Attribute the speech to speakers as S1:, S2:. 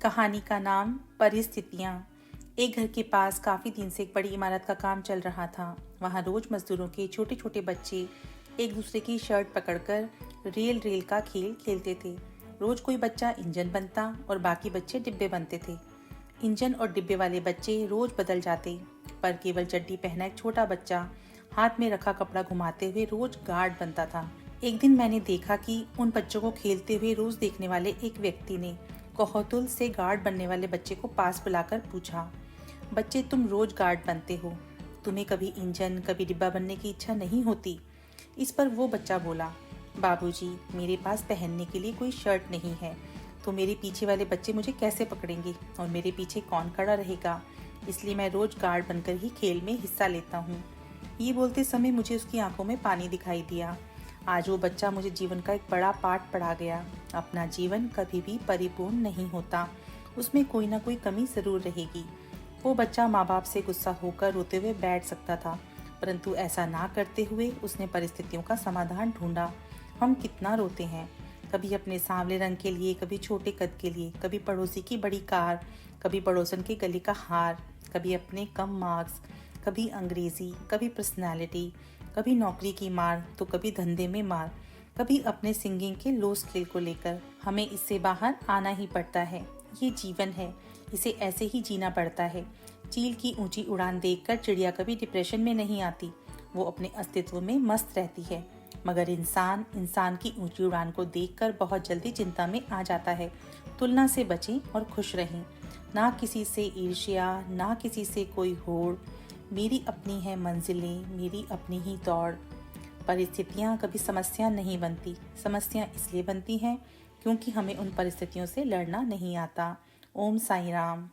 S1: कहानी का नाम परिस्थितियाँ। एक घर के पास काफ़ी दिन से एक बड़ी इमारत का काम चल रहा था। वहाँ रोज मजदूरों के छोटे छोटे बच्चे एक दूसरे की शर्ट पकड़कर रेल रेल का खेल खेलते थे। रोज कोई बच्चा इंजन बनता और बाकी बच्चे डिब्बे बनते थे। इंजन और डिब्बे वाले बच्चे रोज बदल जाते, पर केवल चड्डी पहना एक छोटा बच्चा हाथ में रखा कपड़ा घुमाते हुए रोज गार्ड बनता था। एक दिन मैंने देखा कि उन बच्चों को खेलते हुए रोज देखने वाले एक व्यक्ति ने कौतूहल से गार्ड बनने वाले बच्चे को पास बुलाकर पूछा, बच्चे तुम रोज गार्ड बनते हो, तुम्हें कभी इंजन कभी डिब्बा बनने की इच्छा नहीं होती? इस पर वो बच्चा बोला, बाबूजी, मेरे पास पहनने के लिए कोई शर्ट नहीं है, तो मेरे पीछे वाले बच्चे मुझे कैसे पकड़ेंगे और मेरे पीछे कौन खड़ा रहेगा? इसलिए मैं रोज गार्ड बनकर ही खेल में हिस्सा लेता हूँ। ये बोलते समय मुझे उसकी आंखों में पानी दिखाई दिया। आज वो बच्चा मुझे जीवन का एक बड़ा पाठ पढ़ा गया। अपना जीवन कभी भी परिपूर्ण नहीं होता, उसमें कोई ना कोई कमी जरूर रहेगी। वो बच्चा माँ बाप से गुस्सा होकर रोते हुए बैठ सकता था, परंतु ऐसा ना करते हुए उसने परिस्थितियों का समाधान ढूंढा। हम कितना रोते हैं, कभी अपने सांवले रंग के लिए, कभी छोटे कद के लिए, कभी पड़ोसी की बड़ी कार, कभी पड़ोसन के गले का हार, कभी अपने कम मार्क्स, कभी अंग्रेजी, कभी पर्सनालिटी, कभी नौकरी की मार तो कभी धंधे में मार, कभी अपने सिंगिंग के लो स्किल को लेकर। हमें इससे बाहर आना ही पड़ता है। ये जीवन है, इसे ऐसे ही जीना पड़ता है। चील की ऊंची उड़ान देखकर चिड़िया कभी डिप्रेशन में नहीं आती, वो अपने अस्तित्व में मस्त रहती है। मगर इंसान की ऊंची उड़ान को देखकर बहुत जल्दी चिंता में आ जाता है। तुलना से बचें और खुश रहें। ना किसी से ईर्ष्या, ना किसी से कोई होड़। मेरी अपनी है मंजिलें, मेरी अपनी ही दौड़। परिस्थितियाँ कभी समस्या नहीं बनती, समस्या इसलिए बनती हैं क्योंकि हमें उन परिस्थितियों से लड़ना नहीं आता। ओम साई राम।